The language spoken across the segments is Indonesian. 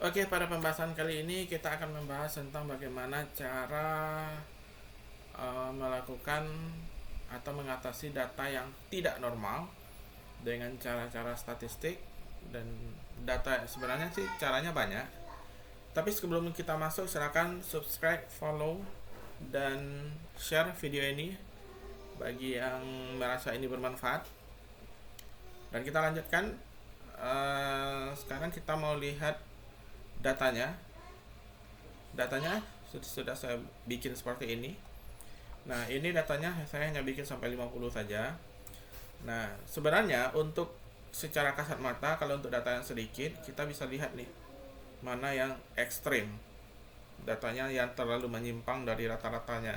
Oke, pada pembahasan kali ini kita akan membahas tentang bagaimana cara melakukan atau mengatasi data yang tidak normal dengan cara-cara statistik. Dan data sebenarnya sih caranya banyak. Tapi sebelum kita masuk, silakan subscribe, follow, dan share video ini bagi yang merasa ini bermanfaat. Dan kita lanjutkan. Sekarang kita mau lihat datanya. Datanya sudah saya bikin seperti ini. Nah, ini datanya saya hanya bikin sampai 50 saja. Nah, sebenarnya untuk secara kasat mata, kalau untuk data yang sedikit, kita bisa lihat nih mana yang ekstrim, datanya yang terlalu menyimpang dari rata-ratanya.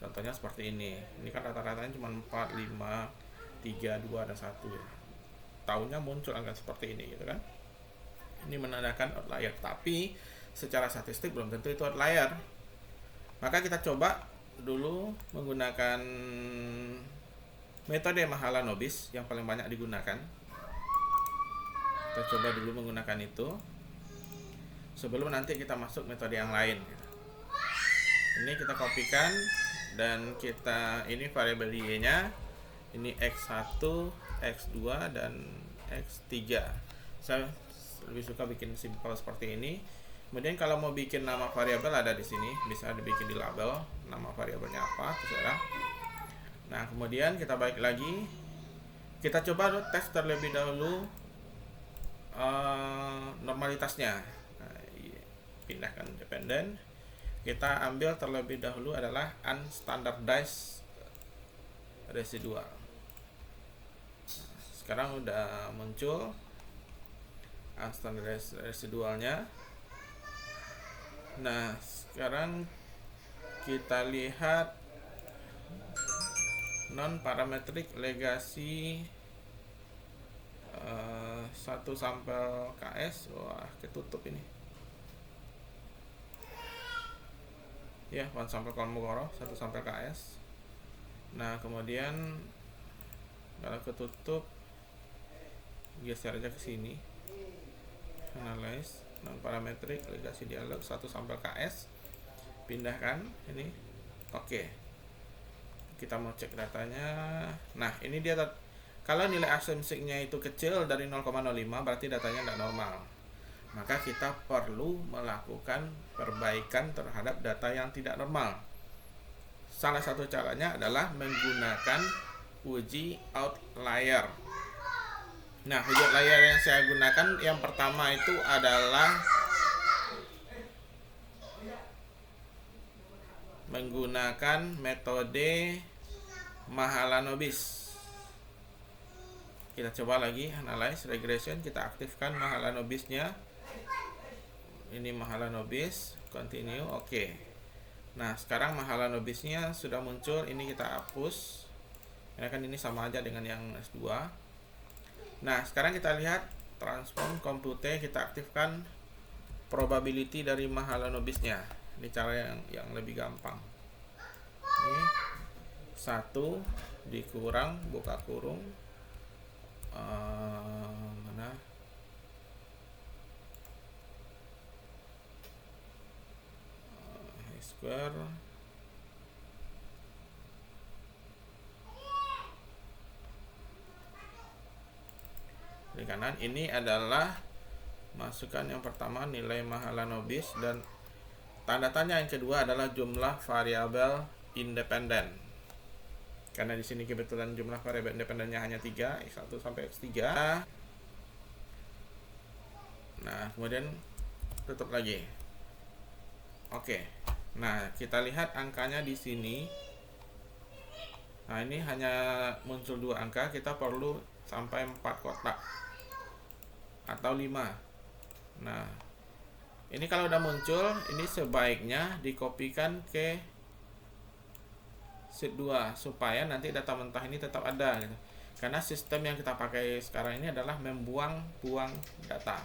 Contohnya seperti ini. Ini kan rata-ratanya cuma 4, 5, 3, 2, dan 1 ya. Tahunnya muncul angka seperti ini gitu kan. Ini menandakan outlier, tapi secara statistik belum tentu itu outlier. Maka kita coba dulu menggunakan metode Mahalanobis yang paling banyak digunakan. Kita coba dulu menggunakan itu sebelum nanti kita masuk metode yang lain. Ini kita kopikan dan kita ini variabel y-nya ini x1, x2, dan x3. Saya lebih suka bikin simpel seperti ini. Kemudian kalau mau bikin nama variabel ada di sini, bisa dibikin di label nama variabelnya apa, terserah. Nah, kemudian kita balik lagi, kita coba tes terlebih dahulu normalitasnya. Nah, pindahkan dependent. Kita ambil terlebih dahulu adalah unstandardized residual. Sekarang udah muncul unstandardized residualnya. Nah, sekarang kita lihat non parametric legacy 1 sampel KS. Wah, ketutup ini ya, 1 sampel Kolmogorov, 1 sampel KS. Nah, kemudian kalau ketutup geser aja ke sini, analyze non parametric legacy dialog 1 sampel KS, pindahkan ini. Oke, kita mau cek datanya. Nah, ini dia. Kalau nilai asumsinya itu kecil dari 0,05 berarti datanya tidak normal. Maka kita perlu melakukan perbaikan terhadap data yang tidak normal. Salah satu caranya adalah menggunakan uji outlier. Nah, uji outlier yang saya gunakan yang pertama itu adalah menggunakan metode Mahalanobis. Kita coba lagi analyze regression, kita aktifkan Mahalanobisnya. Ini Mahalanobis, continue, oke. Nah, sekarang Mahalanobisnya sudah muncul, ini kita hapus. Karena kan ini sama aja dengan yang S2. Nah, sekarang kita lihat transform compute, kita aktifkan probability dari Mahalanobisnya. Ini cara yang lebih gampang. Ini 1 dikurang buka kurung mana square di kanan. Ini adalah masukkan yang pertama nilai Mahalanobis, dan tanda tanya yang kedua adalah jumlah variabel independen. Karena di sini kebetulan jumlah variabel independennya hanya 3, x1 sampai x3. Nah, kemudian tutup lagi. Oke. Nah, kita lihat angkanya di sini. Nah, ini hanya muncul 2 angka, kita perlu sampai 4 kotak atau 5. Nah, ini kalau udah muncul, ini sebaiknya dikopikan ke sheet 2 supaya nanti data mentah ini tetap ada gitu. Karena sistem yang kita pakai sekarang ini adalah membuang-buang data.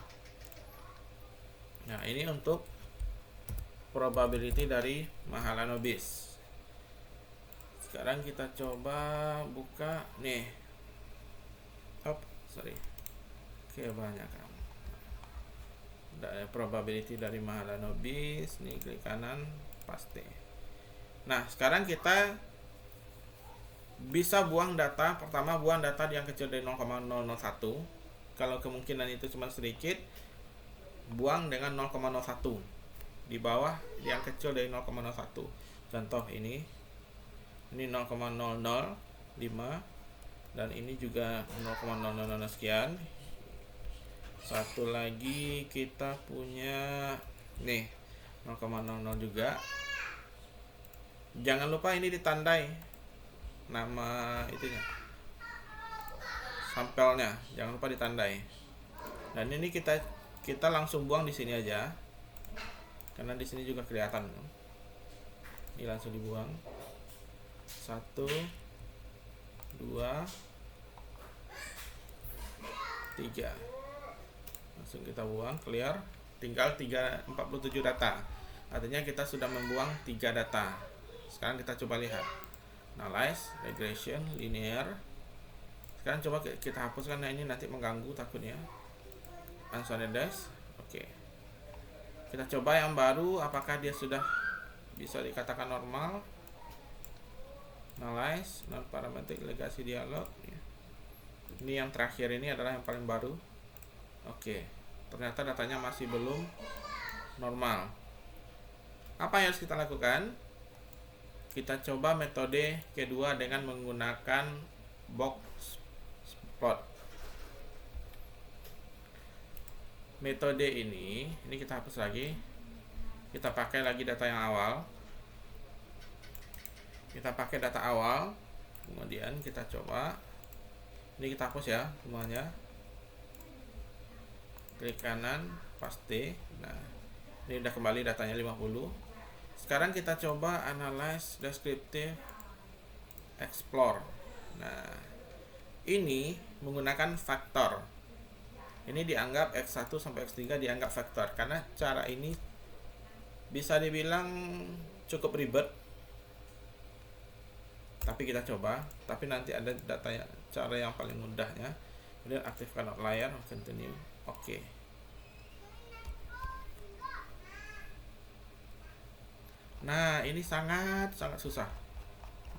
Nah, ini untuk probability dari Mahalanobis. Sekarang kita coba buka nih. Kebanyakan. probability dari Mahalanobis. Nih klik kanan, paste. Nah sekarang kita bisa buang data. Pertama buang data yang kecil dari 0,001. Kalau kemungkinan itu cuma sedikit, buang dengan 0,01 di bawah yang kecil dari 0,01. Contoh ini 0,005 dan ini juga 0,000 sekian. Satu lagi kita punya nih 0,00 juga. Jangan lupa ini ditandai nama itunya, sampelnya, jangan lupa ditandai. Dan ini kita langsung buang di sini aja, karena di sini juga kelihatan. Ini langsung dibuang. 1, 2, 3. Langsung kita buang, clear. Tinggal 47 data. Artinya kita sudah membuang 3 data. Sekarang kita coba lihat. Analyze, regression, linear. Sekarang coba kita hapus karena ini nanti mengganggu takutnya. Unstandardized. Oke. Kita coba yang baru, apakah dia sudah bisa dikatakan normal. Analyze, non parametric legasi dialog. Ini yang terakhir, ini adalah yang paling baru. Oke. Ternyata datanya masih belum normal. Apa yang harus kita lakukan? Kita coba metode kedua dengan menggunakan box plot. Metode ini kita hapus lagi. Kita pakai lagi data yang awal. Kita pakai data awal. Kemudian kita coba. Ini kita hapus ya semuanya. Klik kanan, paste. Nah, ini udah kembali datanya 50. Sekarang kita coba analyze, descriptive, explore. Nah, ini menggunakan faktor. Ini dianggap X1 sampai X3 dianggap faktor, karena cara ini bisa dibilang cukup ribet. Tapi kita coba, tapi nanti ada datanya, cara yang paling mudahnya. Kemudian aktifkan outlier, continue. Oke. Nah, ini sangat susah.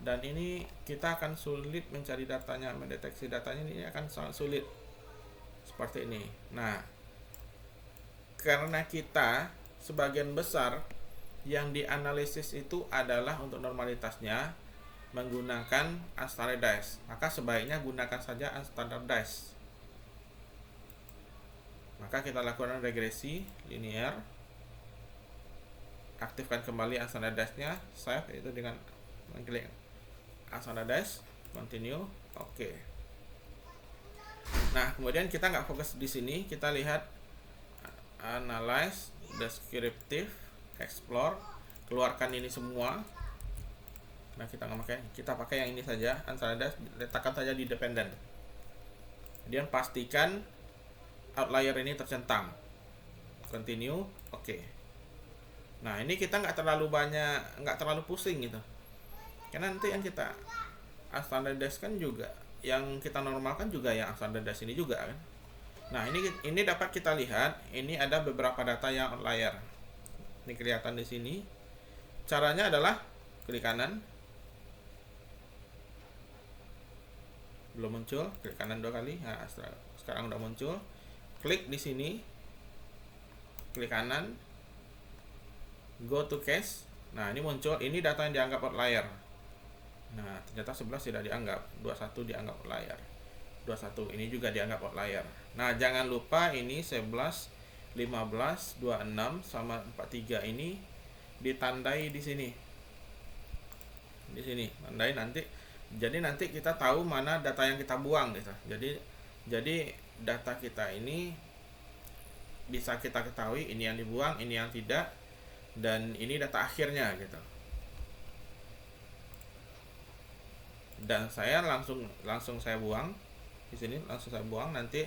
Dan ini kita akan sulit mencari datanya, mendeteksi datanya ini akan sangat sulit. Seperti ini. Nah, karena kita sebagian besar yang dianalisis itu adalah untuk normalitasnya menggunakan unstandardized, maka sebaiknya gunakan saja unstandardized. Maka kita lakukan regresi linear. Aktifkan kembali unstandardized-nya, save itu dengan mengklik unstandardized, continue, oke. Nah, kemudian kita nggak fokus di sini, kita lihat analyze, descriptive, explore, keluarkan ini semua. Nah, kita pakai yang ini saja, unstandardized, letakkan saja di dependent. Kemudian pastikan outlier ini tercentang, continue, oke. Nah, ini kita nggak terlalu pusing gitu. Karena nanti yang kita unstandardized kan juga, yang kita normalkan juga yang unstandardized ini juga kan. Nah, ini dapat kita lihat, ini ada beberapa data yang outlier. Ini kelihatan di sini. Caranya adalah klik kanan. Belum muncul, klik kanan 2 kali. Nah, sekarang udah muncul. Klik di sini. Klik kanan. Go to cache. Nah, ini muncul, ini data yang dianggap outlier. Nah, ternyata 11 tidak dianggap, 21 dianggap outlier. 21 ini juga dianggap outlier. Nah, jangan lupa ini 11, 15, 26 sama 43 ini ditandai di sini. Di sini, tandai nanti. Jadi nanti kita tahu mana data yang kita buang gitu. Jadi data kita ini bisa kita ketahui ini yang dibuang, ini yang tidak. Dan ini data akhirnya gitu. Dan saya langsung saya buang di sini, langsung saya buang. Nanti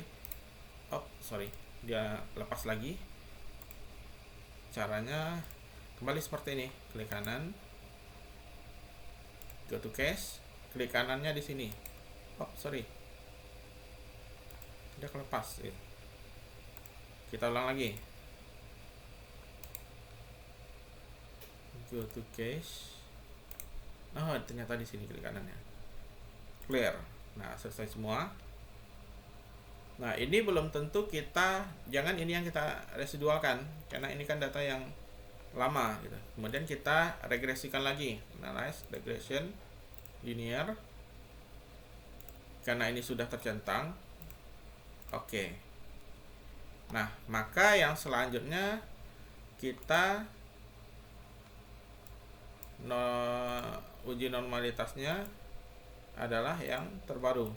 dia lepas lagi. Caranya kembali seperti ini, klik kanan, go to cache, klik kanannya di sini. Dia kelepas gitu. Kita ulang lagi, go to cache. Oh, ternyata di sini klik kanannya. Clear. Nah, selesai semua. Nah, ini belum tentu jangan ini yang kita residualkan, karena ini kan data yang lama gitu. Kemudian kita regresikan lagi, analyze regression linear, karena ini sudah tercentang. Oke. Nah, maka yang selanjutnya kita uji normalitasnya adalah yang terbaru.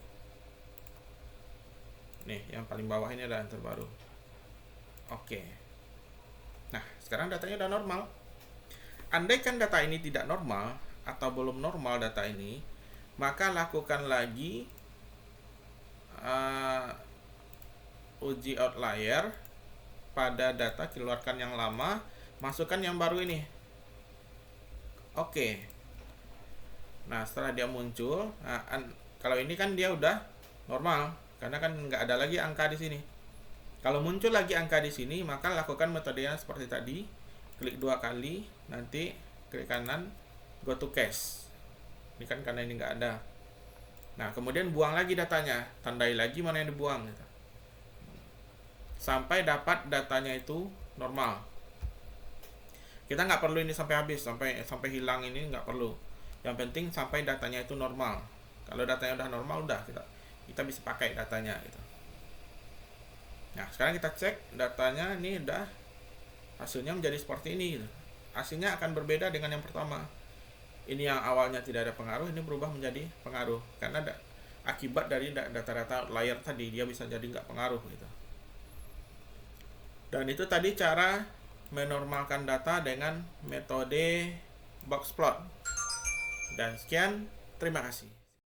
Nih, yang paling bawah ini adalah yang terbaru. Oke. Nah, sekarang datanya udah normal. Andaikan data ini tidak normal atau belum normal data ini, maka lakukan lagi uji outlier pada data, keluarkan yang lama, masukkan yang baru ini. Oke. Nah, setelah dia muncul, kalau ini kan dia udah normal, karena kan nggak ada lagi angka di sini. Kalau muncul lagi angka di sini, maka lakukan metode yang seperti tadi, klik 2 kali, nanti klik kanan, go to cache. Ini kan karena ini nggak ada. Nah, kemudian buang lagi datanya, tandai lagi mana yang dibuang gitu. Sampai dapat datanya itu normal. Kita nggak perlu ini sampai habis, sampai hilang ini nggak perlu. Yang penting sampai datanya itu normal. Kalau datanya udah normal, udah kita bisa pakai datanya gitu. Nah, sekarang kita cek datanya, ini udah hasilnya menjadi seperti ini gitu. Hasilnya akan berbeda dengan yang pertama. Ini yang awalnya tidak ada pengaruh, ini berubah menjadi pengaruh, karena akibat dari data-data outlier tadi, dia bisa jadi nggak pengaruh gitu. Dan itu tadi cara menormalkan data dengan metode box plot. Dan sekian, terima kasih.